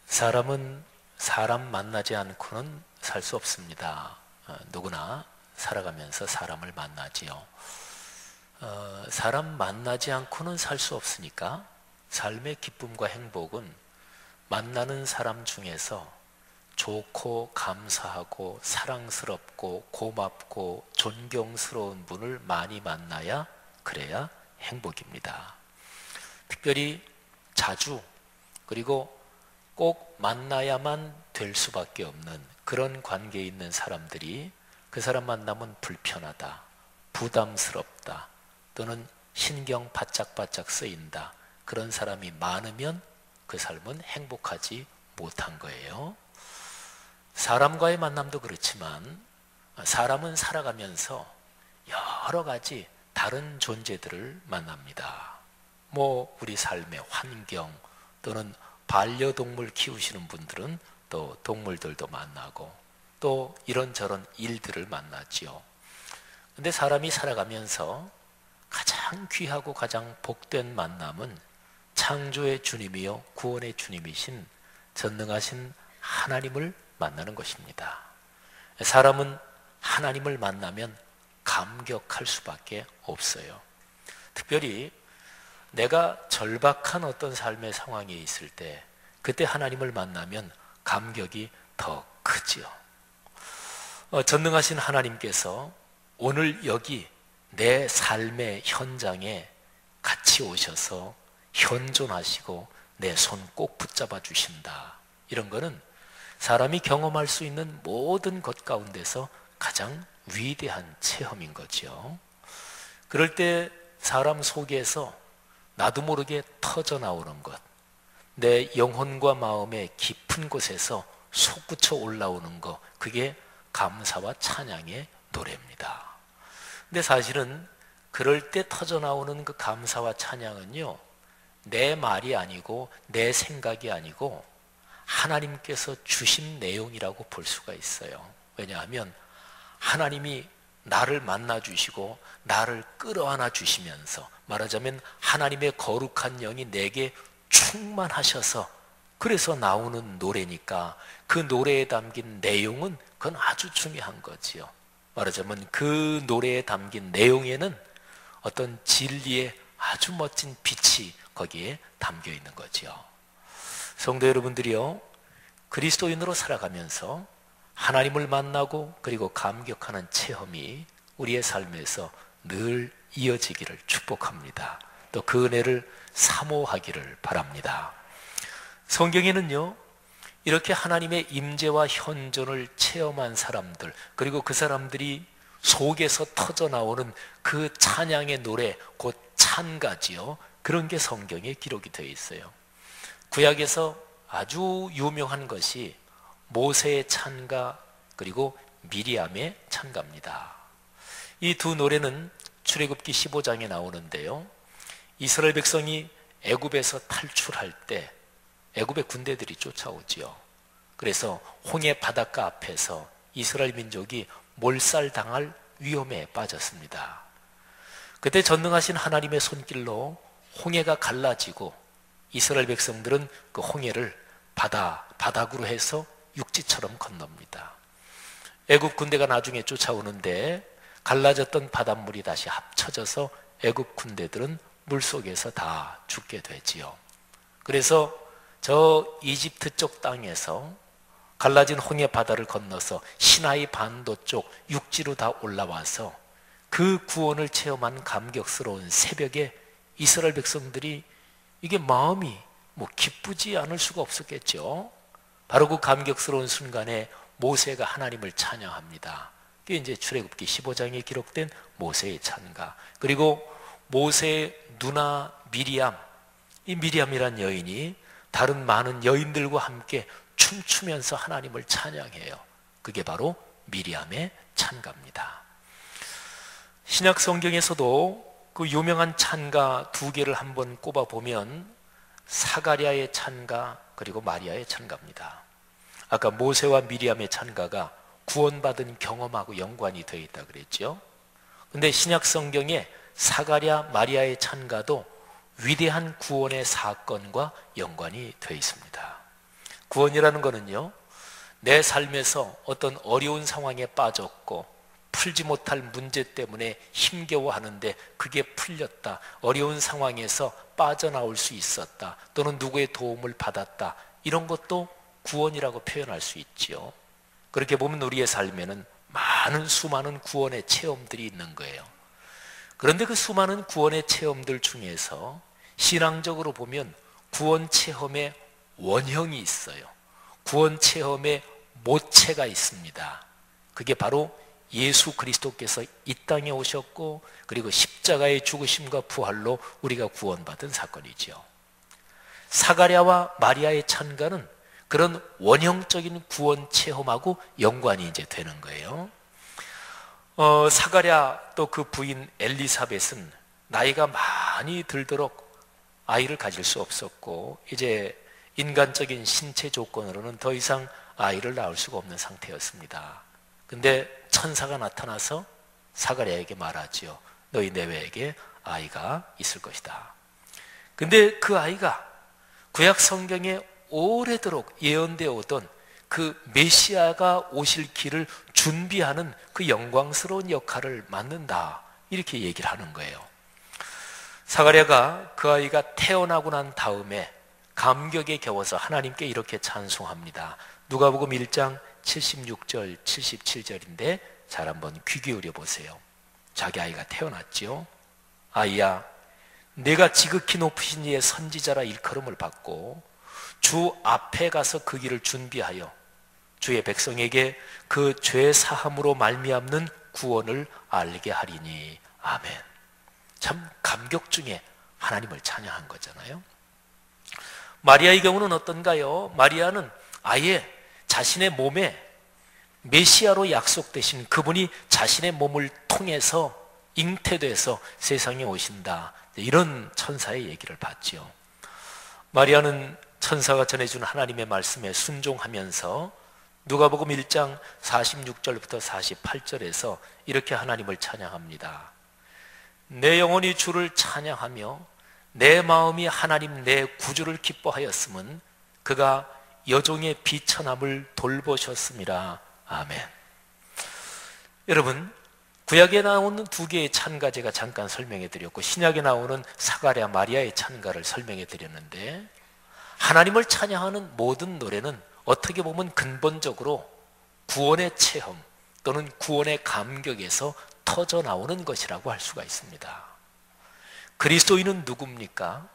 사람은 사람 만나지 않고는 살 수 없습니다. 누구나 살아가면서 사람을 만나지요. 사람 만나지 않고는 살 수 없으니까 삶의 기쁨과 행복은 만나는 사람 중에서 좋고 감사하고 사랑스럽고 고맙고 존경스러운 분을 많이 만나야 그래야 행복입니다. 특별히 자주 그리고 꼭 만나야만 될 수밖에 없는 그런 관계에 있는 사람들이 그 사람 만나면 불편하다, 부담스럽다, 또는 신경 바짝바짝 쓰인다, 그런 사람이 많으면 그 삶은 행복하지 못한 거예요. 사람과의 만남도 그렇지만 사람은 살아가면서 여러 가지 다른 존재들을 만납니다. 우리 삶의 환경 또는 반려동물 키우시는 분들은 또 동물들도 만나고 또 이런저런 일들을 만나지요. 근데 사람이 살아가면서 가장 귀하고 가장 복된 만남은 창조의 주님이요 구원의 주님이신 전능하신 하나님을 만나는 것입니다. 사람은 하나님을 만나면 감격할 수밖에 없어요. 특별히 내가 절박한 어떤 삶의 상황에 있을 때 그때 하나님을 만나면 감격이 더 크지요. 전능하신 하나님께서 오늘 여기 내 삶의 현장에 같이 오셔서 현존하시고 내 손 꼭 붙잡아 주신다. 이런 거는 사람이 경험할 수 있는 모든 것 가운데서 가장 위대한 체험인 거죠. 그럴 때 사람 속에서 나도 모르게 터져 나오는 것, 내 영혼과 마음의 깊은 곳에서 솟구쳐 올라오는 것, 그게 감사와 찬양의 노래입니다. 근데 사실은 그럴 때 터져 나오는 그 감사와 찬양은요, 내 말이 아니고 내 생각이 아니고 하나님께서 주신 내용이라고 볼 수가 있어요. 왜냐하면 하나님이 나를 만나 주시고 나를 끌어안아 주시면서, 말하자면 하나님의 거룩한 영이 내게 충만하셔서 그래서 나오는 노래니까 그 노래에 담긴 내용은 그건 아주 중요한 거지요. 말하자면 그 노래에 담긴 내용에는 어떤 진리의 아주 멋진 빛이 거기에 담겨 있는 거지요. 성도 여러분들이요, 그리스도인으로 살아가면서 하나님을 만나고 그리고 감격하는 체험이 우리의 삶에서 늘 이어지기를 축복합니다. 또 그 은혜를 사모하기를 바랍니다. 성경에는요, 이렇게 하나님의 임재와 현존을 체험한 사람들, 그리고 그 사람들이 속에서 터져 나오는 그 찬양의 노래, 곧 찬가지요. 그런 게 성경에 기록이 되어 있어요. 구약에서 아주 유명한 것이 모세의 찬가 그리고 미리암의 찬가입니다. 이 두 노래는 출애굽기 15장에 나오는데요, 이스라엘 백성이 애굽에서 탈출할 때 애굽의 군대들이 쫓아오지요. 그래서 홍해 바닷가 앞에서 이스라엘 민족이 몰살당할 위험에 빠졌습니다. 그때 전능하신 하나님의 손길로 홍해가 갈라지고 이스라엘 백성들은 그 홍해를 바닥으로 해서 육지처럼 건넙니다. 애굽 군대가 나중에 쫓아오는데 갈라졌던 바닷물이 다시 합쳐져서 애굽 군대들은 물속에서 다 죽게 되지요. 그래서 저 이집트 쪽 땅에서 갈라진 홍해 바다를 건너서 시나이 반도 쪽 육지로 다 올라와서 그 구원을 체험한 감격스러운 새벽에 이스라엘 백성들이 이게 마음이 기쁘지 않을 수가 없었겠죠. 바로 그 감격스러운 순간에 모세가 하나님을 찬양합니다. 그게 이제 출애굽기 15장에 기록된 모세의 찬가. 그리고 모세의 누나 미리암, 이 미리암이란 여인이 다른 많은 여인들과 함께 춤추면서 하나님을 찬양해요. 그게 바로 미리암의 찬가입니다. 신약 성경에서도 그 유명한 찬가 두 개를 한번 꼽아보면 사가랴의 찬가 그리고 마리아의 찬가입니다. 아까 모세와 미리암의 찬가가 구원받은 경험하고 연관이 되어 있다 그랬죠. 근데 신약 성경에 사가랴 마리아의 찬가도 위대한 구원의 사건과 연관이 되어 있습니다. 구원이라는 거는요, 내 삶에서 어떤 어려운 상황에 빠졌고 풀지 못할 문제 때문에 힘겨워하는데 그게 풀렸다, 어려운 상황에서 빠져나올 수 있었다, 또는 누구의 도움을 받았다, 이런 것도 구원이라고 표현할 수 있지요. 그렇게 보면 우리의 삶에는 수많은 구원의 체험들이 있는 거예요. 그런데 그 수많은 구원의 체험들 중에서 신앙적으로 보면 구원 체험의 원형이 있어요. 구원 체험의 모체가 있습니다. 그게 바로 예수 그리스도께서 이 땅에 오셨고, 그리고 십자가의 죽으심과 부활로 우리가 구원받은 사건이죠. 사가랴와 마리아의 찬가는 그런 원형적인 구원 체험하고 연관이 이제 되는 거예요. 사가랴 또 그 부인 엘리사벳은 나이가 많이 들도록 아이를 가질 수 없었고, 이제 인간적인 신체 조건으로는 더 이상 아이를 낳을 수가 없는 상태였습니다. 근데 천사가 나타나서 사가랴에게 말하지요. 너희 내외에게 아이가 있을 것이다. 근데 그 아이가 구약 성경에 오래도록 예언되어 오던 그 메시아가 오실 길을 준비하는 그 영광스러운 역할을 맡는다, 이렇게 얘기를 하는 거예요. 사가랴가 그 아이가 태어나고 난 다음에 감격에 겨워서 하나님께 이렇게 찬송합니다. 누가복음 1장 76절 77절인데 잘 한번 귀 기울여 보세요. 자기 아이가 태어났지요. 아이야, 내가 지극히 높으신 이의 선지자라 일컬음을 받고 주 앞에 가서 그 길을 준비하여 주의 백성에게 그 죄 사함으로 말미암는 구원을 알게 하리니. 아멘. 참 감격 중에 하나님을 찬양한 거잖아요. 마리아의 경우는 어떤가요? 마리아는 아예 자신의 몸에 메시아로 약속되신 그분이 자신의 몸을 통해서 잉태돼서 세상에 오신다, 이런 천사의 얘기를 받지요. 마리아는 천사가 전해준 하나님의 말씀에 순종하면서 누가복음 1장 46절부터 48절에서 이렇게 하나님을 찬양합니다. 내 영혼이 주를 찬양하며 내 마음이 하나님 내 구주를 기뻐하였음은 그가 여종의 비천함을 돌보셨음이라. 아멘. 여러분, 구약에 나오는 두 개의 찬가 제가 잠깐 설명해 드렸고, 신약에 나오는 사가랴 마리아의 찬가를 설명해 드렸는데, 하나님을 찬양하는 모든 노래는 어떻게 보면 근본적으로 구원의 체험 또는 구원의 감격에서 터져 나오는 것이라고 할 수가 있습니다. 그리스도인은 누굽니까?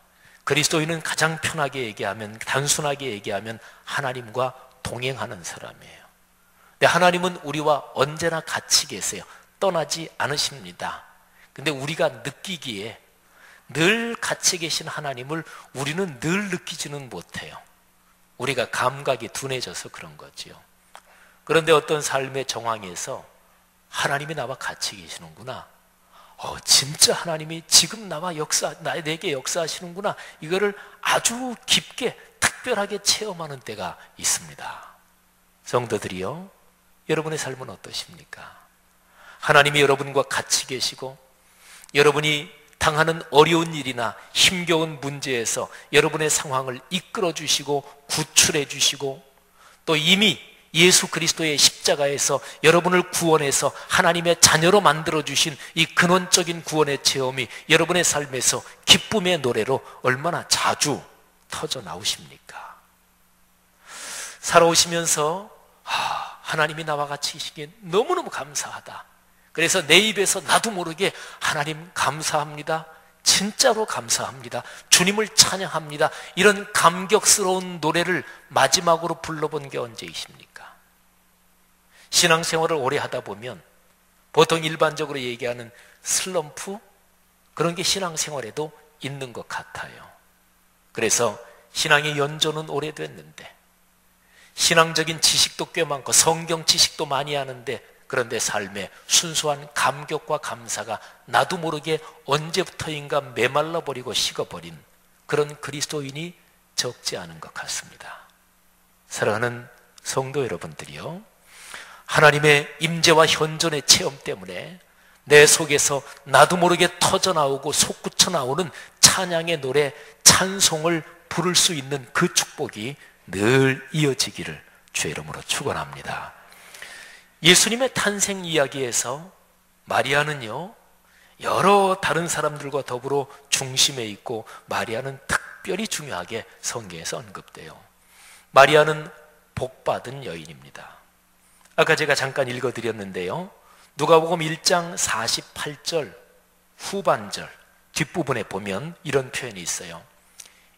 그리스도인은 가장 편하게 얘기하면, 단순하게 얘기하면 하나님과 동행하는 사람이에요. 근데 하나님은 우리와 언제나 같이 계세요. 떠나지 않으십니다. 근데 우리가 느끼기에 늘 같이 계신 하나님을 우리는 늘 느끼지는 못해요. 우리가 감각이 둔해져서 그런 거지요. 그런데 어떤 삶의 정황에서 하나님이 나와 같이 계시는구나, 진짜 하나님이 지금 내게 역사하시는구나, 이거를 아주 깊게 특별하게 체험하는 때가 있습니다. 성도들이요, 여러분의 삶은 어떠십니까? 하나님이 여러분과 같이 계시고 여러분이 당하는 어려운 일이나 힘겨운 문제에서 여러분의 상황을 이끌어 주시고 구출해 주시고, 또 이미 예수 그리스도의 십자가에서 여러분을 구원해서 하나님의 자녀로 만들어 주신 이 근원적인 구원의 체험이 여러분의 삶에서 기쁨의 노래로 얼마나 자주 터져 나오십니까? 살아오시면서 하나님이 나와 같이 계시기에 너무너무 감사하다, 그래서 내 입에서 나도 모르게 하나님 감사합니다, 진짜로 감사합니다, 주님을 찬양합니다, 이런 감격스러운 노래를 마지막으로 불러본 게 언제이십니까? 신앙생활을 오래 하다 보면 보통 일반적으로 얘기하는 슬럼프, 그런 게 신앙생활에도 있는 것 같아요. 그래서 신앙의 연조는 오래됐는데, 신앙적인 지식도 꽤 많고 성경 지식도 많이 하는데, 그런데 삶에 순수한 감격과 감사가 나도 모르게 언제부터인가 메말라버리고 식어버린 그런 그리스도인이 적지 않은 것 같습니다. 사랑하는 성도 여러분들이요, 하나님의 임재와 현존의 체험 때문에 내 속에서 나도 모르게 터져나오고 솟구쳐 나오는 찬양의 노래, 찬송을 부를 수 있는 그 축복이 늘 이어지기를 주의 이름으로 축원합니다. 예수님의 탄생 이야기에서 마리아는요, 여러 다른 사람들과 더불어 중심에 있고 마리아는 특별히 중요하게 성경에서 언급돼요. 마리아는 복받은 여인입니다. 아까 제가 잠깐 읽어드렸는데요, 누가복음 1장 48절 후반절 뒷부분에 보면 이런 표현이 있어요.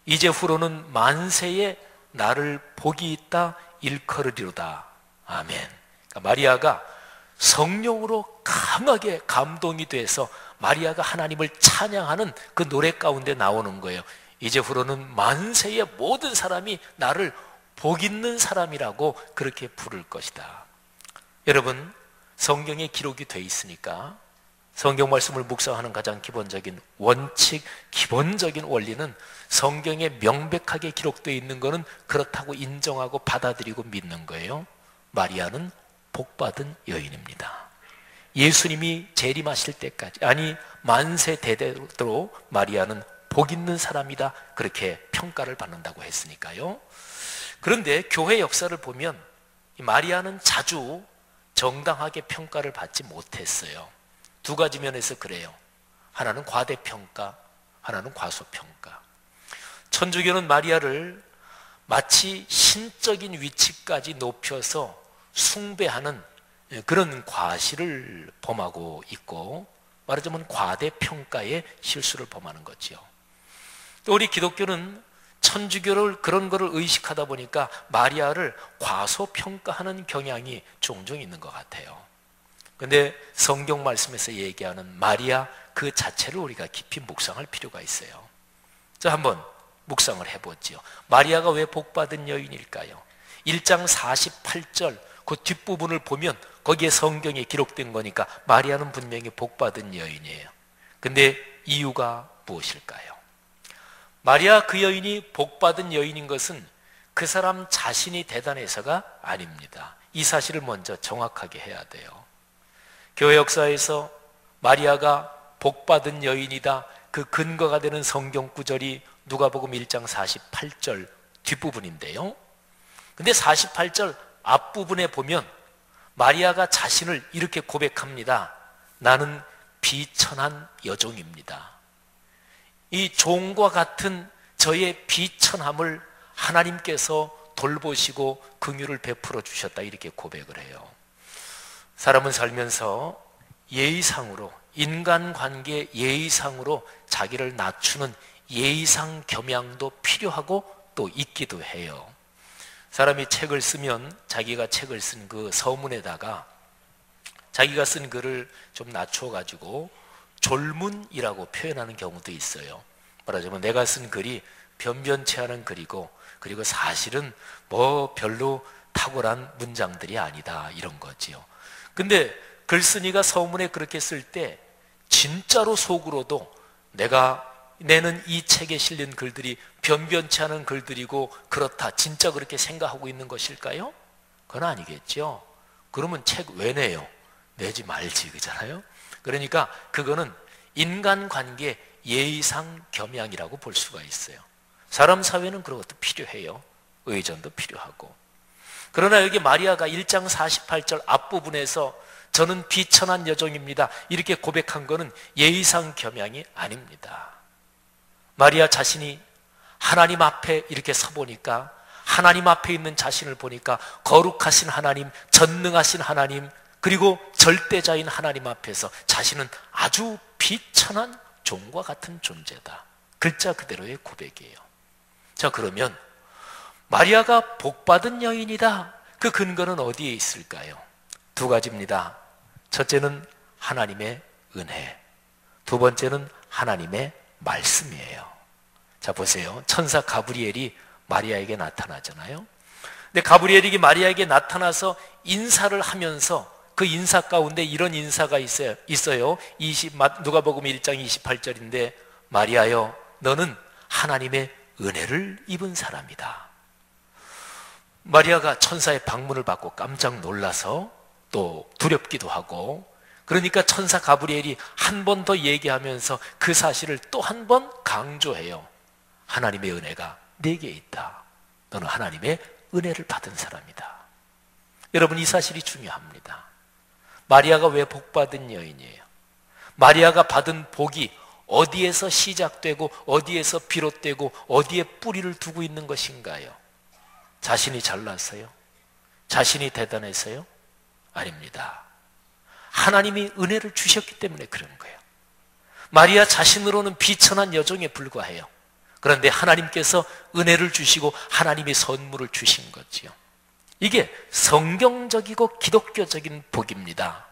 이제 후로는 만세에 나를 복이 있다 일컬으리로다. 아멘. 그러니까 마리아가 성령으로 강하게 감동이 돼서 마리아가 하나님을 찬양하는 그 노래 가운데 나오는 거예요. 이제 후로는 만세의 모든 사람이 나를 복 있는 사람이라고 그렇게 부를 것이다. 여러분, 성경에 기록이 돼 있으니까 성경 말씀을 묵상하는 가장 기본적인 원칙, 기본적인 원리는 성경에 명백하게 기록되어 있는 것은 그렇다고 인정하고 받아들이고 믿는 거예요. 마리아는 복받은 여인입니다. 예수님이 재림하실 때까지, 아니 만세 대대로 마리아는 복 있는 사람이다, 그렇게 평가를 받는다고 했으니까요. 그런데 교회 역사를 보면 마리아는 자주 정당하게 평가를 받지 못했어요. 두 가지 면에서 그래요. 하나는 과대평가, 하나는 과소평가. 천주교는 마리아를 마치 신적인 위치까지 높여서 숭배하는 그런 과실을 범하고 있고, 말하자면 과대평가의 실수를 범하는 거지요. 또 우리 기독교는 천주교를 그런 거를 의식하다 보니까 마리아를 과소평가하는 경향이 종종 있는 것 같아요. 그런데 성경 말씀에서 얘기하는 마리아 그 자체를 우리가 깊이 묵상할 필요가 있어요. 자, 한번 묵상을 해보지요. 마리아가 왜 복받은 여인일까요? 1장 48절 그 뒷부분을 보면 거기에 성경에 기록된 거니까 마리아는 분명히 복받은 여인이에요. 근데 이유가 무엇일까요? 마리아 그 여인이 복받은 여인인 것은 그 사람 자신이 대단해서가 아닙니다. 이 사실을 먼저 정확하게 해야 돼요. 교회 역사에서 마리아가 복받은 여인이다, 그 근거가 되는 성경 구절이 누가복음 1장 48절 뒷부분인데요. 근데 48절 앞부분에 보면 마리아가 자신을 이렇게 고백합니다. 나는 비천한 여종입니다. 이 종과 같은 저의 비천함을 하나님께서 돌보시고 긍휼을 베풀어 주셨다, 이렇게 고백을 해요. 사람은 살면서 예의상으로, 인간관계 예의상으로 자기를 낮추는 예의상 겸양도 필요하고 또 있기도 해요. 사람이 책을 쓰면 자기가 책을 쓴 그 서문에다가 자기가 쓴 글을 좀 낮춰가지고 졸문이라고 표현하는 경우도 있어요. 말하자면 내가 쓴 글이 변변치 않은 글이고, 그리고 사실은 뭐 별로 탁월한 문장들이 아니다, 이런 거지요. 근데 글쓴이가 서문에 그렇게 쓸 때 진짜로 속으로도 내가 내는 이 책에 실린 글들이 변변치 않은 글들이고 그렇다, 진짜 그렇게 생각하고 있는 것일까요? 그건 아니겠죠. 그러면 책 왜 내요? 내지 말지, 그잖아요. 그러니까 그거는 인간관계 예의상 겸양이라고 볼 수가 있어요. 사람 사회는 그런 것도 필요해요. 의존도 필요하고. 그러나 여기 마리아가 1장 48절 앞부분에서 저는 비천한 여종입니다, 이렇게 고백한 것은 예의상 겸양이 아닙니다. 마리아 자신이 하나님 앞에 이렇게 서보니까, 하나님 앞에 있는 자신을 보니까 거룩하신 하나님, 전능하신 하나님, 그리고 절대자인 하나님 앞에서 자신은 아주 비천한 종과 같은 존재다, 글자 그대로의 고백이에요. 자, 그러면 마리아가 복받은 여인이다, 그 근거는 어디에 있을까요? 두 가지입니다. 첫째는 하나님의 은혜, 두 번째는 하나님의 말씀이에요. 자, 보세요. 천사 가브리엘이 마리아에게 나타나잖아요. 근데 가브리엘이 마리아에게 나타나서 인사를 하면서 그 인사 가운데 이런 인사가 있어요. 누가복음 1장 28절인데 마리아여, 너는 하나님의 은혜를 입은 사람이다. 마리아가 천사의 방문을 받고 깜짝 놀라서 또 두렵기도 하고, 그러니까 천사 가브리엘이 한 번 더 얘기하면서 그 사실을 또 한 번 강조해요. 하나님의 은혜가 내게 있다. 너는 하나님의 은혜를 받은 사람이다. 여러분, 이 사실이 중요합니다. 마리아가 왜 복받은 여인이에요? 마리아가 받은 복이 어디에서 시작되고 어디에서 비롯되고 어디에 뿌리를 두고 있는 것인가요? 자신이 잘나서요? 자신이 대단해서요? 아닙니다. 하나님이 은혜를 주셨기 때문에 그런 거예요. 마리아 자신으로는 비천한 여종에 불과해요. 그런데 하나님께서 은혜를 주시고 하나님이 선물을 주신 거지요. 이게 성경적이고 기독교적인 복입니다.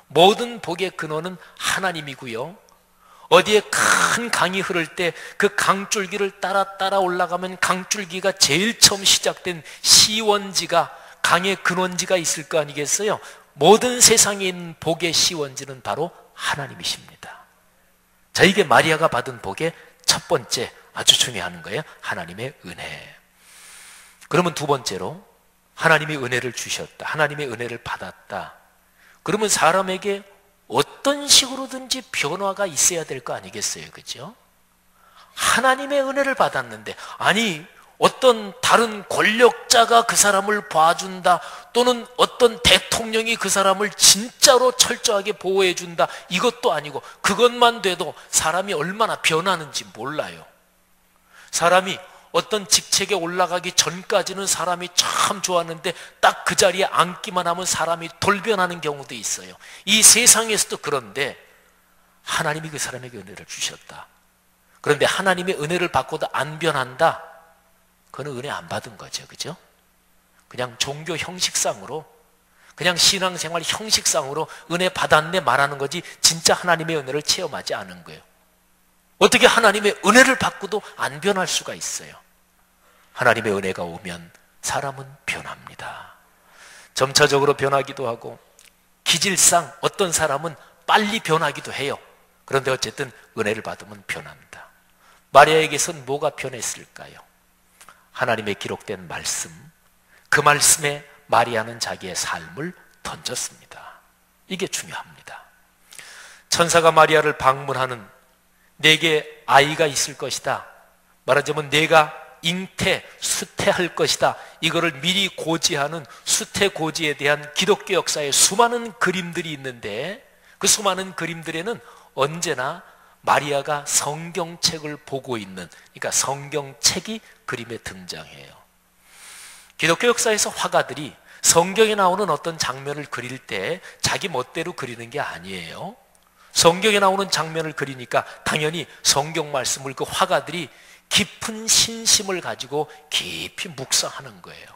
모든 복의 근원은 하나님이고요. 어디에 큰 강이 흐를 때 그 강줄기를 따라 올라가면 강줄기가 제일 처음 시작된 시원지가, 강의 근원지가 있을 거 아니겠어요? 모든 세상에 있는 복의 시원지는 바로 하나님이십니다. 자, 이게 마리아가 받은 복의 첫 번째 아주 중요한 거예요. 하나님의 은혜. 그러면 두 번째로 하나님이 은혜를 주셨다, 하나님의 은혜를 받았다. 그러면 사람에게 어떤 식으로든지 변화가 있어야 될 거 아니겠어요? 그죠? 하나님의 은혜를 받았는데, 아니 어떤 다른 권력자가 그 사람을 봐준다, 또는 어떤 대통령이 그 사람을 진짜로 철저하게 보호해준다, 이것도 아니고 그것만 돼도 사람이 얼마나 변하는지 몰라요. 사람이 어떤 직책에 올라가기 전까지는 사람이 참 좋았는데 딱 그 자리에 앉기만 하면 사람이 돌변하는 경우도 있어요. 이 세상에서도 그런데 하나님이 그 사람에게 은혜를 주셨다. 그런데 하나님의 은혜를 받고도 안 변한다? 그건 은혜 안 받은 거죠. 그죠? 그냥 종교 형식상으로, 그냥 신앙생활 형식상으로 은혜 받았네 말하는 거지 진짜 하나님의 은혜를 체험하지 않은 거예요. 어떻게 하나님의 은혜를 받고도 안 변할 수가 있어요? 하나님의 은혜가 오면 사람은 변합니다. 점차적으로 변하기도 하고 기질상 어떤 사람은 빨리 변하기도 해요. 그런데 어쨌든 은혜를 받으면 변합니다. 마리아에게선 뭐가 변했을까요? 하나님의 기록된 말씀, 그 말씀에 마리아는 자기의 삶을 던졌습니다. 이게 중요합니다. 천사가 마리아를 방문하는, 내게 아이가 있을 것이다, 말하자면 내가 수태할 것이다, 이거를 미리 고지하는 수태고지에 대한 기독교 역사에 수많은 그림들이 있는데, 그 수많은 그림들에는 언제나 마리아가 성경책을 보고 있는, 그러니까 성경책이 그림에 등장해요. 기독교 역사에서 화가들이 성경에 나오는 어떤 장면을 그릴 때 자기 멋대로 그리는 게 아니에요. 성경에 나오는 장면을 그리니까 당연히 성경 말씀을 그 화가들이 깊은 신심을 가지고 깊이 묵상하는 거예요.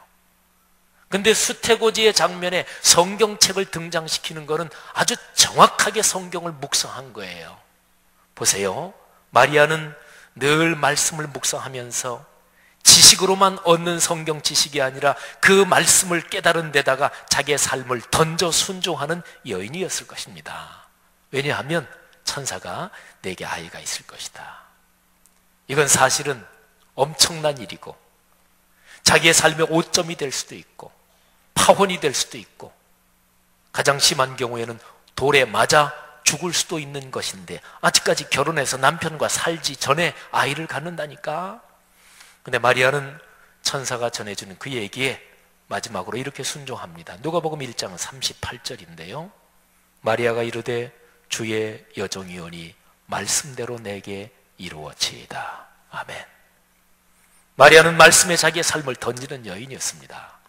근데 수태고지의 장면에 성경책을 등장시키는 것은 아주 정확하게 성경을 묵상한 거예요. 보세요. 마리아는 늘 말씀을 묵상하면서 지식으로만 얻는 성경 지식이 아니라 그 말씀을 깨달은 데다가 자기의 삶을 던져 순종하는 여인이었을 것입니다. 왜냐하면 천사가 내게 아이가 있을 것이다. 이건 사실은 엄청난 일이고 자기의 삶의 오점이 될 수도 있고 파혼이 될 수도 있고 가장 심한 경우에는 돌에 맞아 죽을 수도 있는 것인데 아직까지 결혼해서 남편과 살지 전에 아이를 갖는다니까. 근데 마리아는 천사가 전해주는 그 얘기에 마지막으로 이렇게 순종합니다. 누가복음 1장 38절인데요. 마리아가 이르되 주의 여종이오니 말씀대로 내게 이루어지이다. 아멘. 마리아는 말씀에 자기의 삶을 던지는 여인이었습니다.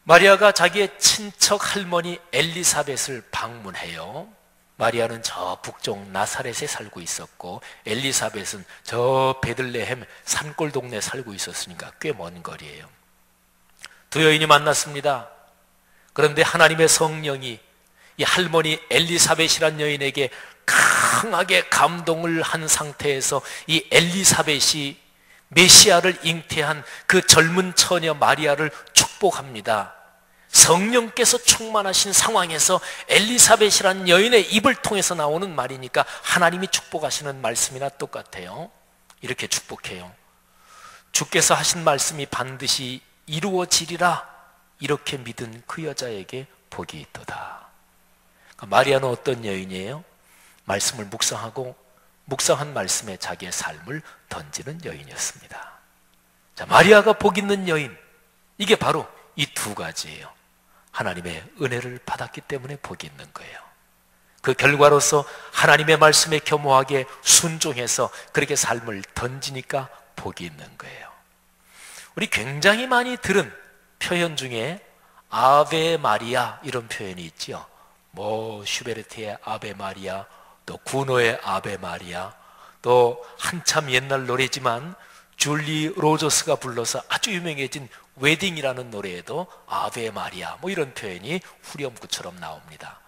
마리아가 자기의 친척 할머니 엘리사벳을 방문해요. 마리아는 저 북쪽 나사렛에 살고 있었고 엘리사벳은 저 베들레헴 산골 동네에 살고 있었으니까 꽤 먼 거리예요. 두 여인이 만났습니다. 그런데 하나님의 성령이 이 할머니 엘리사벳이란 여인에게 강하게 감동을 한 상태에서 이 엘리사벳이 메시아를 잉태한 그 젊은 처녀 마리아를 축복합니다. 성령께서 충만하신 상황에서 엘리사벳이란 여인의 입을 통해서 나오는 말이니까 하나님이 축복하시는 말씀이나 똑같아요. 이렇게 축복해요. 주께서 하신 말씀이 반드시 이루어지리라. 이렇게 믿은 그 여자에게 복이 있도다. 그러니까 마리아는 어떤 여인이에요? 말씀을 묵상하고 묵상한 말씀에 자기의 삶을 던지는 여인이었습니다. 자, 마리아가 복 있는 여인, 이게 바로 이 두 가지예요. 하나님의 은혜를 받았기 때문에 복이 있는 거예요. 그 결과로서 하나님의 말씀에 겸허하게 순종해서 그렇게 삶을 던지니까 복이 있는 거예요. 우리 굉장히 많이 들은 표현 중에 아베 마리아 이런 표현이 있죠. 뭐 슈베르트의 아베 마리아, 또 구노의 아베 마리아, 또 한참 옛날 노래지만 줄리 로저스가 불러서 아주 유명해진 웨딩이라는 노래에도 아베 마리아 뭐 이런 표현이 후렴구처럼 나옵니다.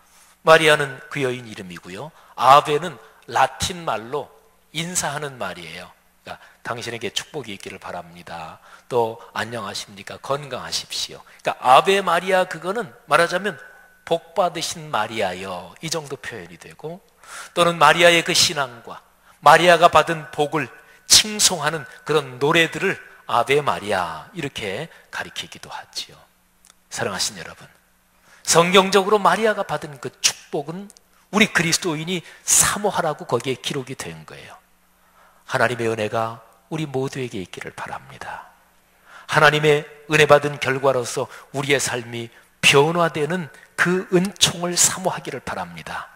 마리아는 그 여인 이름이고요. 아베는 라틴 말로 인사하는 말이에요. 그러니까 당신에게 축복이 있기를 바랍니다. 또 안녕하십니까? 건강하십시오. 그러니까 아베 마리아, 그거는 말하자면 복 받으신 마리아여, 이 정도 표현이 되고, 또는 마리아의 그 신앙과 마리아가 받은 복을 칭송하는 그런 노래들을 아베 마리아 이렇게 가리키기도 하지요. 사랑하신 여러분, 성경적으로 마리아가 받은 그 축복은 우리 그리스도인이 사모하라고 거기에 기록이 된 거예요. 하나님의 은혜가 우리 모두에게 있기를 바랍니다. 하나님의 은혜 받은 결과로서 우리의 삶이 변화되는 그 은총을 사모하기를 바랍니다.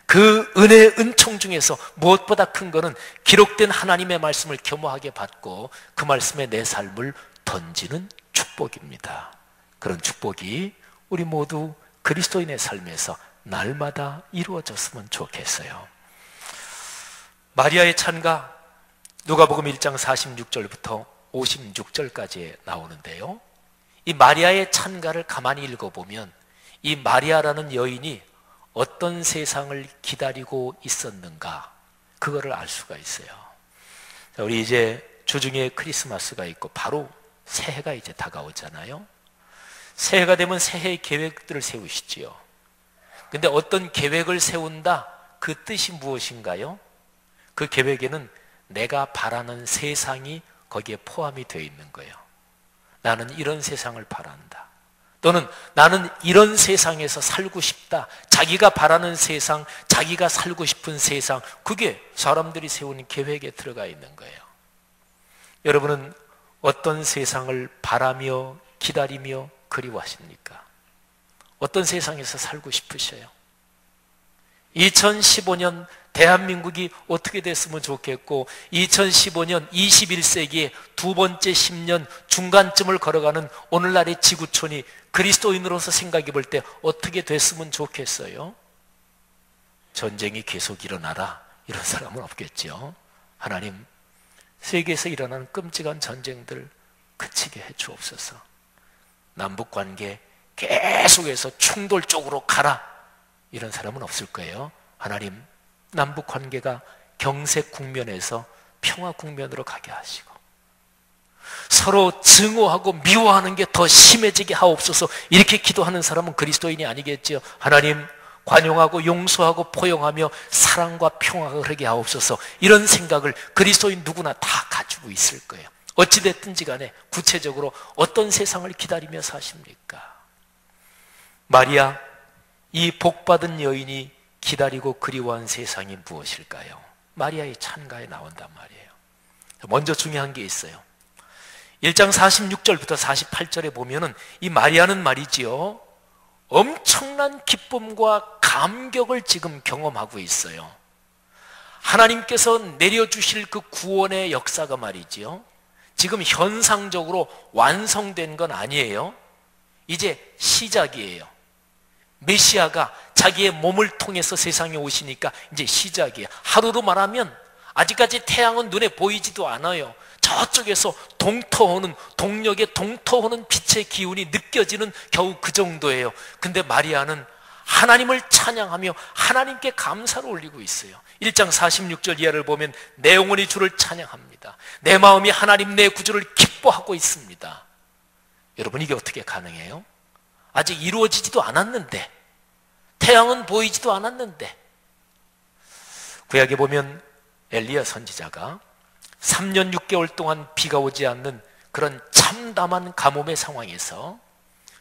그 은혜의 은총 중에서 무엇보다 큰 것은 기록된 하나님의 말씀을 겸허하게 받고 그 말씀에 내 삶을 던지는 축복입니다. 그런 축복이 우리 모두 그리스도인의 삶에서 날마다 이루어졌으면 좋겠어요. 마리아의 찬가, 누가복음 1장 46절부터 56절까지 나오는데요. 이 마리아의 찬가를 가만히 읽어보면 이 마리아라는 여인이 어떤 세상을 기다리고 있었는가, 그거를 알 수가 있어요. 우리 이제 주중에 크리스마스가 있고 바로 새해가 이제 다가오잖아요. 새해가 되면 새해의 계획들을 세우시지요. 근데 어떤 계획을 세운다, 그 뜻이 무엇인가요? 그 계획에는 내가 바라는 세상이 거기에 포함이 되어 있는 거예요. 나는 이런 세상을 바란다. 또는 나는 이런 세상에서 살고 싶다. 자기가 바라는 세상, 자기가 살고 싶은 세상, 그게 사람들이 세우는 계획에 들어가 있는 거예요. 여러분은 어떤 세상을 바라며 기다리며 그리워하십니까? 어떤 세상에서 살고 싶으셔요? 2015년 대한민국이 어떻게 됐으면 좋겠고, 2015년 21세기의 두 번째 10년 중간쯤을 걸어가는 오늘날의 지구촌이 그리스도인으로서 생각해 볼 때 어떻게 됐으면 좋겠어요? 전쟁이 계속 일어나라, 이런 사람은 없겠죠. 하나님, 세계에서 일어나는 끔찍한 전쟁들 그치게 해 주옵소서. 남북관계 계속해서 충돌 쪽으로 가라, 이런 사람은 없을 거예요. 하나님, 남북 관계가 경색 국면에서 평화 국면으로 가게 하시고, 서로 증오하고 미워하는 게 더 심해지게 하옵소서, 이렇게 기도하는 사람은 그리스도인이 아니겠지요. 하나님, 관용하고 용서하고 포용하며 사랑과 평화가 흐르게 하옵소서, 이런 생각을 그리스도인 누구나 다 가지고 있을 거예요. 어찌됐든지 간에 구체적으로 어떤 세상을 기다리며 사십니까? 마리아, 이 복받은 여인이 기다리고 그리워한 세상이 무엇일까요? 마리아의 찬가에 나온단 말이에요. 먼저 중요한 게 있어요. 1장 46절부터 48절에 보면은 이 마리아는 말이지요, 엄청난 기쁨과 감격을 지금 경험하고 있어요. 하나님께서 내려주실 그 구원의 역사가 말이지요, 지금 현상적으로 완성된 건 아니에요. 이제 시작이에요. 메시아가 자기의 몸을 통해서 세상에 오시니까 이제 시작이에요. 하루로 말하면 아직까지 태양은 눈에 보이지도 않아요. 저쪽에서 동터오는, 동력에 동터오는 빛의 기운이 느껴지는 겨우 그 정도예요. 근데 마리아는 하나님을 찬양하며 하나님께 감사를 올리고 있어요. 1장 46절 이하를 보면 내 영혼이 주를 찬양합니다. 내 마음이 하나님 내 구주를 기뻐하고 있습니다. 여러분, 이게 어떻게 가능해요? 아직 이루어지지도 않았는데, 태양은 보이지도 않았는데. 구약에 보면 엘리야 선지자가 3년 6개월 동안 비가 오지 않는 그런 참담한 가뭄의 상황에서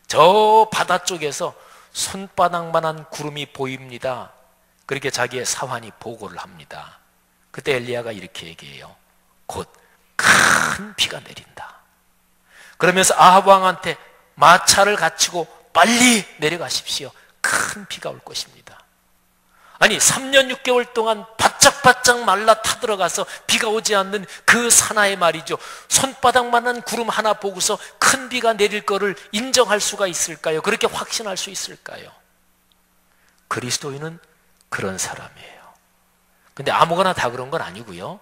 저 바다 쪽에서 손바닥만한 구름이 보입니다. 그렇게 자기의 사환이 보고를 합니다. 그때 엘리야가 이렇게 얘기해요. 곧 큰 비가 내린다. 그러면서 아합 왕한테 마차를 갖추고 빨리 내려가십시오. 큰 비가 올 것입니다. 아니 3년 6개월 동안 바짝바짝 말라 타들어가서 비가 오지 않는 그 사나이 말이죠. 손바닥만한 구름 하나 보고서 큰 비가 내릴 거를 인정할 수가 있을까요? 그렇게 확신할 수 있을까요? 그리스도인은 그런 사람이에요. 근데 아무거나 다 그런 건 아니고요.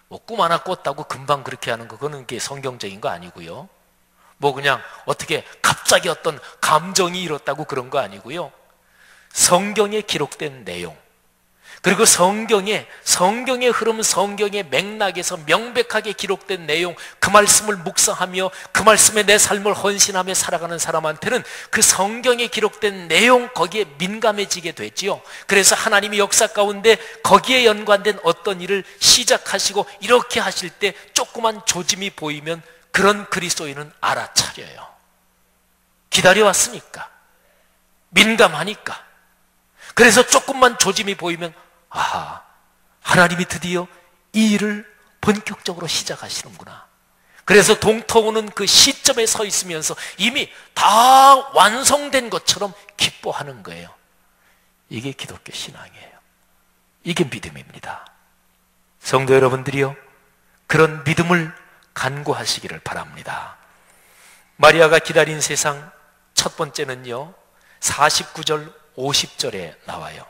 뭐 꿈 하나 꿨다고 금방 그렇게 하는 거, 그거는 게 성경적인 거 아니고요. 뭐 그냥 어떻게 갑자기 어떤 감정이 일었다고 그런 거 아니고요. 성경에 기록된 내용, 그리고 성경의 흐름, 성경의 맥락에서 명백하게 기록된 내용, 그 말씀을 묵상하며 그 말씀에 내 삶을 헌신하며 살아가는 사람한테는 그 성경에 기록된 내용, 거기에 민감해지게 되지요. 그래서 하나님이 역사 가운데 거기에 연관된 어떤 일을 시작하시고 이렇게 하실 때 조그만 조짐이 보이면 그런 그리스도인은 알아차려요. 기다려왔으니까, 민감하니까. 그래서 조금만 조짐이 보이면 아하, 하나님이 드디어 이 일을 본격적으로 시작하시는구나. 그래서 동터오는 그 시점에 서 있으면서 이미 다 완성된 것처럼 기뻐하는 거예요. 이게 기독교 신앙이에요. 이게 믿음입니다. 성도 여러분들이요, 그런 믿음을 간구하시기를 바랍니다. 마리아가 기다린 세상, 첫 번째는요 49절 50절에 나와요.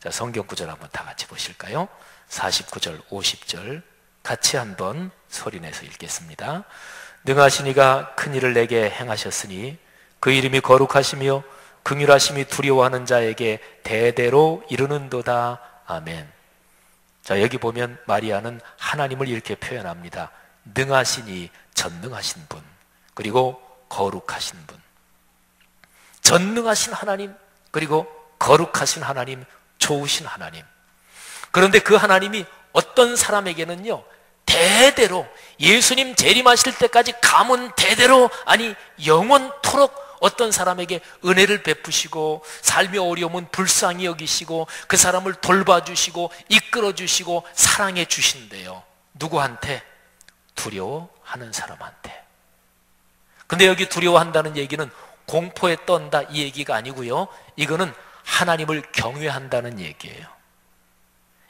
자, 성경 구절 한번 다 같이 보실까요? 49절 50절 같이 한번 소리내서 읽겠습니다. 능하신 이가 큰 일을 내게 행하셨으니 그 이름이 거룩하시며 긍휼하심이 두려워하는 자에게 대대로 이르는도다. 아멘. 자, 여기 보면 마리아는 하나님을 이렇게 표현합니다. 능하시니, 전능하신 분, 그리고 거룩하신 분. 전능하신 하나님, 그리고 거룩하신 하나님, 좋으신 하나님. 그런데 그 하나님이 어떤 사람에게는요 대대로, 예수님 재림하실 때까지 가문 대대로, 아니 영원토록 어떤 사람에게 은혜를 베푸시고 삶의 어려움은 불쌍히 여기시고 그 사람을 돌봐주시고 이끌어주시고 사랑해 주신대요. 누구한테? 두려워하는 사람한테. 근데 여기 두려워한다는 얘기는 공포에 떤다 이 얘기가 아니고요, 이거는 하나님을 경외한다는 얘기예요.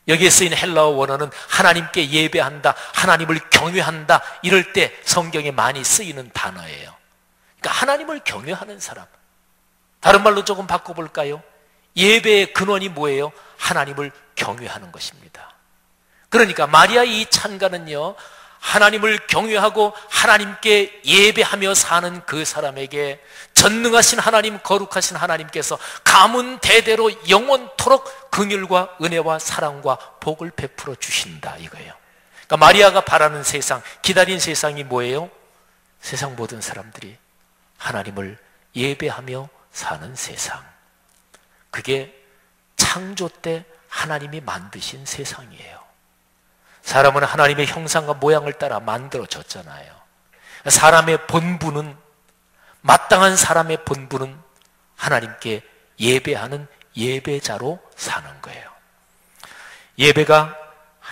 여기에 쓰인 헬라어 원어는 하나님께 예배한다, 하나님을 경외한다, 이럴 때 성경에 많이 쓰이는 단어예요. 그러니까 하나님을 경외하는 사람. 다른 말로 조금 바꿔볼까요? 예배의 근원이 뭐예요? 하나님을 경외하는 것입니다. 그러니까 마리아의 이 찬가는요 하나님을 경외하고 하나님께 예배하며 사는 그 사람에게 전능하신 하나님, 거룩하신 하나님께서 가문 대대로 영원토록 긍휼과 은혜와 사랑과 복을 베풀어 주신다, 이거예요. 그러니까 마리아가 바라는 세상, 기다린 세상이 뭐예요? 세상 모든 사람들이 하나님을 예배하며 사는 세상. 그게 창조 때 하나님이 만드신 세상이에요. 사람은 하나님의 형상과 모양을 따라 만들어졌잖아요. 사람의 본분은, 마땅한 사람의 본분은 하나님께 예배하는 예배자로 사는 거예요. 예배가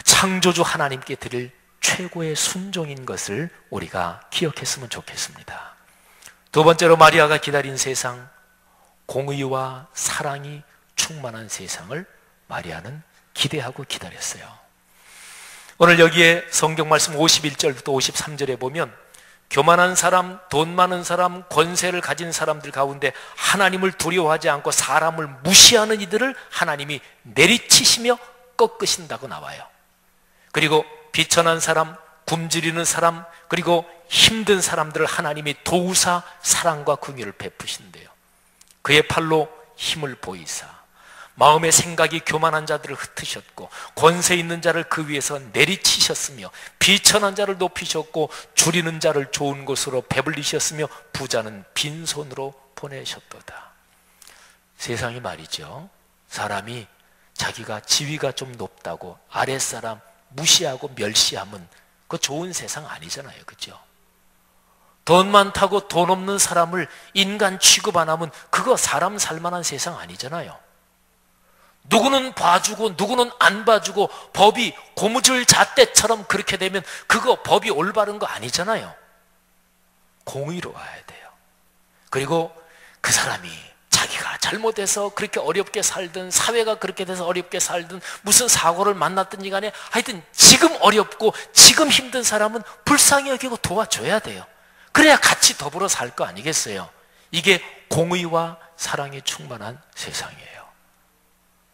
창조주 하나님께 드릴 최고의 순종인 것을 우리가 기억했으면 좋겠습니다. 두 번째로 마리아가 기다린 세상, 공의와 사랑이 충만한 세상을 마리아는 기대하고 기다렸어요. 오늘 여기에 성경 말씀 51절부터 53절에 보면 교만한 사람, 돈 많은 사람, 권세를 가진 사람들 가운데 하나님을 두려워하지 않고 사람을 무시하는 이들을 하나님이 내리치시며 꺾으신다고 나와요. 그리고 비천한 사람, 굶주리는 사람, 그리고 힘든 사람들을 하나님이 도우사 사랑과 긍휼을 베푸신대요. 그의 팔로 힘을 보이사 마음의 생각이 교만한 자들을 흩으셨고 권세 있는 자를 그 위에서 내리치셨으며 비천한 자를 높이셨고 줄이는 자를 좋은 곳으로 배불리셨으며 부자는 빈손으로 보내셨도다. 세상이 말이죠, 사람이 자기가 지위가 좀 높다고 아랫사람 무시하고 멸시하면 그거 좋은 세상 아니잖아요, 그죠? 돈 많다고 돈 없는 사람을 인간 취급 안 하면 그거 사람 살만한 세상 아니잖아요. 누구는 봐주고 누구는 안 봐주고 법이 고무줄 잣대처럼 그렇게 되면 그거 법이 올바른 거 아니잖아요. 공의로워야 돼요. 그리고 그 사람이 자기가 잘못해서 그렇게 어렵게 살든 사회가 그렇게 돼서 어렵게 살든 무슨 사고를 만났든지 간에 하여튼 지금 어렵고 지금 힘든 사람은 불쌍히 여기고 도와줘야 돼요. 그래야 같이 더불어 살 거 아니겠어요? 이게 공의와 사랑이 충만한 세상이에요.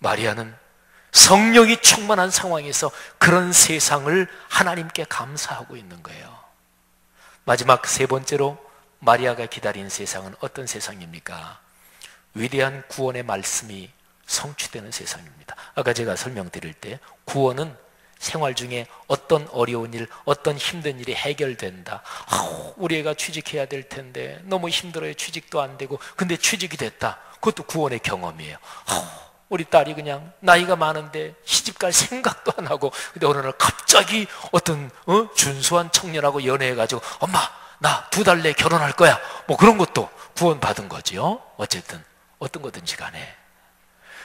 마리아는 성령이 충만한 상황에서 그런 세상을 하나님께 감사하고 있는 거예요. 마지막 세 번째로 마리아가 기다린 세상은 어떤 세상입니까? 위대한 구원의 말씀이 성취되는 세상입니다. 아까 제가 설명드릴 때 구원은 생활 중에 어떤 어려운 일, 어떤 힘든 일이 해결된다. 우리 애가 취직해야 될 텐데 너무 힘들어요. 취직도 안 되고. 근데 취직이 됐다. 그것도 구원의 경험이에요. 우리 딸이 그냥 나이가 많은데 시집갈 생각도 안 하고, 근데 어느 날 갑자기 어떤 준수한 청년하고 연애해가지고 엄마 나 2달 내에 결혼할 거야. 뭐 그런 것도 구원받은 거지요. 어쨌든 어떤 거든지 간에.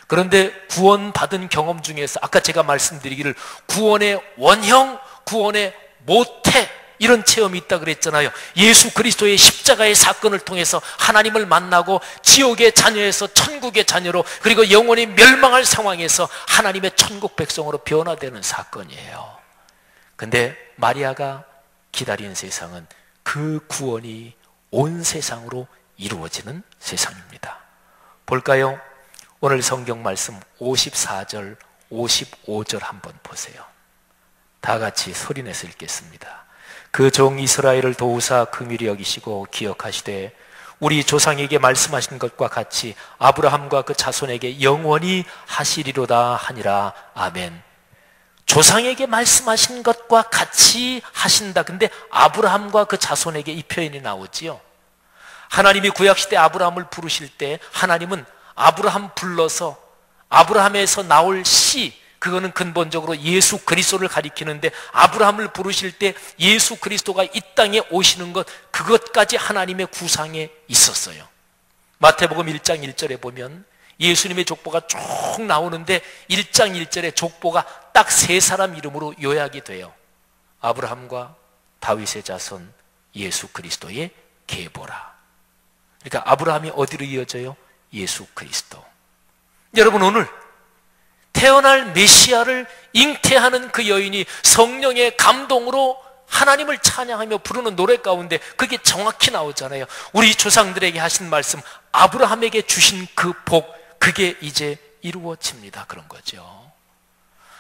그런데 구원받은 경험 중에서 아까 제가 말씀드리기를 구원의 원형, 구원의 모태 이런 체험이 있다 그랬잖아요. 예수 그리스도의 십자가의 사건을 통해서 하나님을 만나고 지옥의 자녀에서 천국의 자녀로, 그리고 영원히 멸망할 상황에서 하나님의 천국 백성으로 변화되는 사건이에요. 근데 마리아가 기다린 세상은 그 구원이 온 세상으로 이루어지는 세상입니다. 볼까요? 오늘 성경 말씀 54절, 55절 한번 보세요. 다 같이 소리내서 읽겠습니다. 그 종 이스라엘을 도우사 긍휼히 여기시고 기억하시되 우리 조상에게 말씀하신 것과 같이 아브라함과 그 자손에게 영원히 하시리로다 하니라. 아멘. 조상에게 말씀하신 것과 같이 하신다. 근데 아브라함과 그 자손에게 이 표현이 나오지요. 하나님이 구약시대 아브라함을 부르실 때 하나님은 아브라함 불러서 아브라함에서 나올 씨, 그거는 근본적으로 예수 그리스도를 가리키는데, 아브라함을 부르실 때 예수 그리스도가 이 땅에 오시는 것, 그것까지 하나님의 구상에 있었어요. 마태복음 1장 1절에 보면 예수님의 족보가 쭉 나오는데 1장 1절에 족보가 딱 3사람 이름으로 요약이 돼요. 아브라함과 다윗의 자손 예수 그리스도의 계보라. 그러니까 아브라함이 어디로 이어져요? 예수 그리스도. 여러분, 오늘 태어날 메시아를 잉태하는 그 여인이 성령의 감동으로 하나님을 찬양하며 부르는 노래 가운데 그게 정확히 나오잖아요. 우리 조상들에게 하신 말씀, 아브라함에게 주신 그 복, 그게 이제 이루어집니다. 그런 거죠.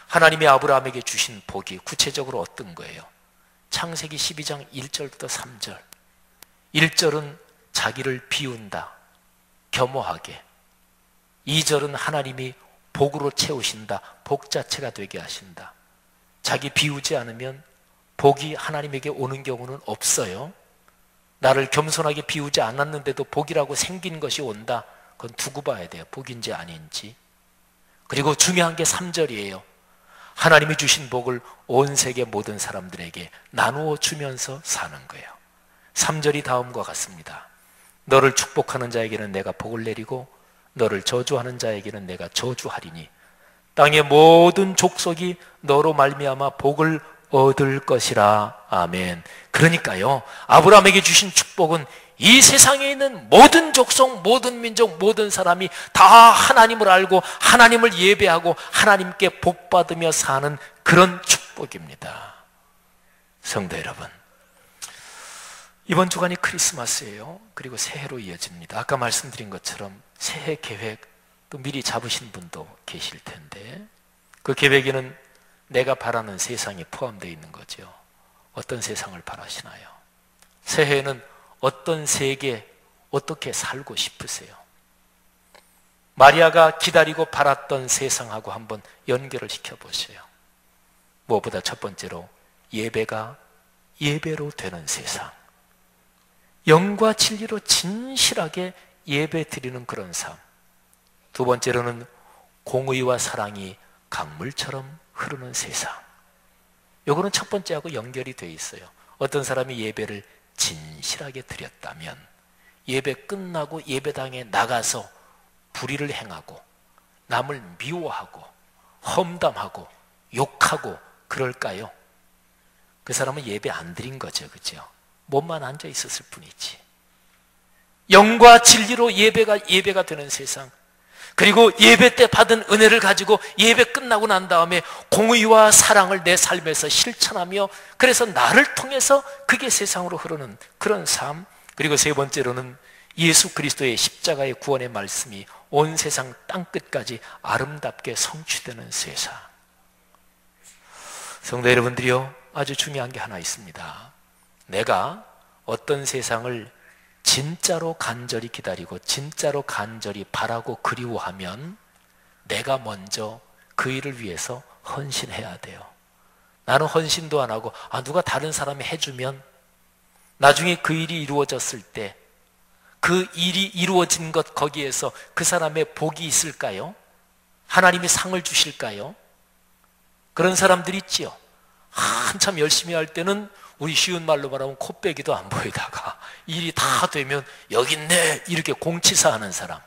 하나님이 아브라함에게 주신 복이 구체적으로 어떤 거예요? 창세기 12장 1절부터 3절. 1절은 자기를 비운다, 겸허하게. 2절은 하나님이 복으로 채우신다, 복 자체가 되게 하신다. 자기 비우지 않으면 복이 하나님에게 오는 경우는 없어요. 나를 겸손하게 비우지 않았는데도 복이라고 생긴 것이 온다. 그건 두고 봐야 돼요. 복인지 아닌지. 그리고 중요한 게 3절이에요. 하나님이 주신 복을 온 세계 모든 사람들에게 나누어 주면서 사는 거예요. 3절이 다음과 같습니다. 너를 축복하는 자에게는 내가 복을 내리고 너를 저주하는 자에게는 내가 저주하리니 땅의 모든 족속이 너로 말미암아 복을 얻을 것이라. 아멘. 그러니까요, 아브라함에게 주신 축복은 이 세상에 있는 모든 족속, 모든 민족, 모든 사람이 다 하나님을 알고 하나님을 예배하고 하나님께 복받으며 사는 그런 축복입니다. 성도 여러분, 이번 주간이 크리스마스예요. 그리고 새해로 이어집니다. 아까 말씀드린 것처럼 새해 계획 또 미리 잡으신 분도 계실 텐데, 그 계획에는 내가 바라는 세상이 포함되어 있는 거죠. 어떤 세상을 바라시나요? 새해에는 어떤 세계, 어떻게 살고 싶으세요? 마리아가 기다리고 바랐던 세상하고 한번 연결을 시켜보세요. 무엇보다 첫 번째로 예배가 예배로 되는 세상, 영과 진리로 진실하게 예배 드리는 그런 삶. 두 번째로는 공의와 사랑이 강물처럼 흐르는 세상. 요거는 첫 번째하고 연결이 돼 있어요. 어떤 사람이 예배를 진실하게 드렸다면 예배 끝나고 예배당에 나가서 불의를 행하고 남을 미워하고 험담하고 욕하고 그럴까요? 그 사람은 예배 안 드린 거죠. 그죠? 몸만 앉아 있었을 뿐이지. 영과 진리로 예배가 되는 세상, 그리고 예배 때 받은 은혜를 가지고 예배 끝나고 난 다음에 공의와 사랑을 내 삶에서 실천하며, 그래서 나를 통해서 그게 세상으로 흐르는 그런 삶. 그리고 세 번째로는 예수 그리스도의 십자가의 구원의 말씀이 온 세상 땅끝까지 아름답게 성취되는 세상. 성도 여러분들이요, 아주 중요한 게 하나 있습니다. 내가 어떤 세상을 진짜로 간절히 기다리고 진짜로 간절히 바라고 그리워하면 내가 먼저 그 일을 위해서 헌신해야 돼요. 나는 헌신도 안 하고 누가 다른 사람이 해주면 나중에 그 일이 이루어졌을 때 그 일이 이루어진 것 거기에서 그 사람의 복이 있을까요? 하나님이 상을 주실까요? 그런 사람들이 있지요. 한참 열심히 할 때는 우리 쉬운 말로 말하면 코빼기도 안 보이다가 일이 다 되면 여기 있네 이렇게 공치사하는 사람.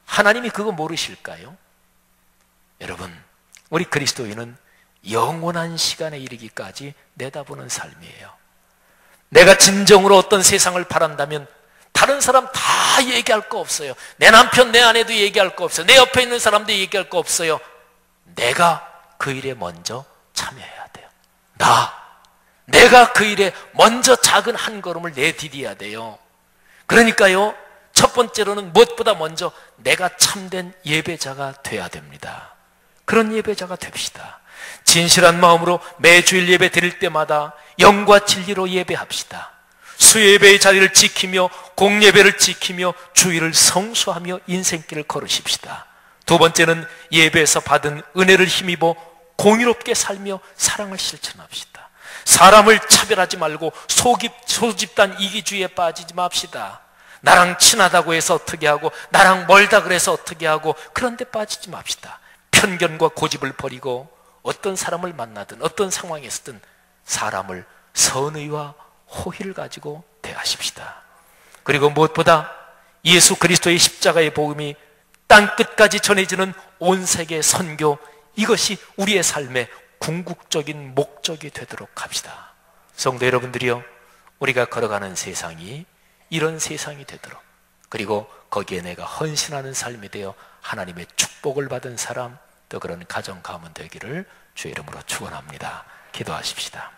하나님이 그거 모르실까요? 여러분, 우리 그리스도인은 영원한 시간에 이르기까지 내다보는 삶이에요. 내가 진정으로 어떤 세상을 바란다면 다른 사람 다 얘기할 거 없어요. 내 남편, 내 아내도 얘기할 거 없어요. 내 옆에 있는 사람도 얘기할 거 없어요. 내가 그 일에 먼저 참여해야 돼요. 내가 그 일에 먼저 작은 한 걸음을 내디뎌야 돼요. 그러니까요, 첫 번째로는 무엇보다 먼저 내가 참된 예배자가 돼야 됩니다. 그런 예배자가 됩시다. 진실한 마음으로 매주일 예배 드릴 때마다 영과 진리로 예배합시다. 수예배의 자리를 지키며 공예배를 지키며 주일을 성수하며 인생길을 걸으십시다. 두 번째는 예배에서 받은 은혜를 힘입어 공의롭게 살며 사랑을 실천합시다. 사람을 차별하지 말고 소집단 이기주의에 빠지지 맙시다. 나랑 친하다고 해서 어떻게 하고 나랑 멀다 그래서 어떻게 하고 그런 데 빠지지 맙시다. 편견과 고집을 버리고 어떤 사람을 만나든 어떤 상황에 있든 사람을 선의와 호의를 가지고 대하십시다. 그리고 무엇보다 예수 그리스도의 십자가의 복음이 땅끝까지 전해지는 온 세계 선교, 이것이 우리의 삶의 궁극적인 목적이 되도록 합시다. 성도 여러분들이요, 우리가 걸어가는 세상이 이런 세상이 되도록, 그리고 거기에 내가 헌신하는 삶이 되어 하나님의 축복을 받은 사람, 또 그런 가정 가문 되기를 주의 이름으로 축원합니다. 기도하십시다.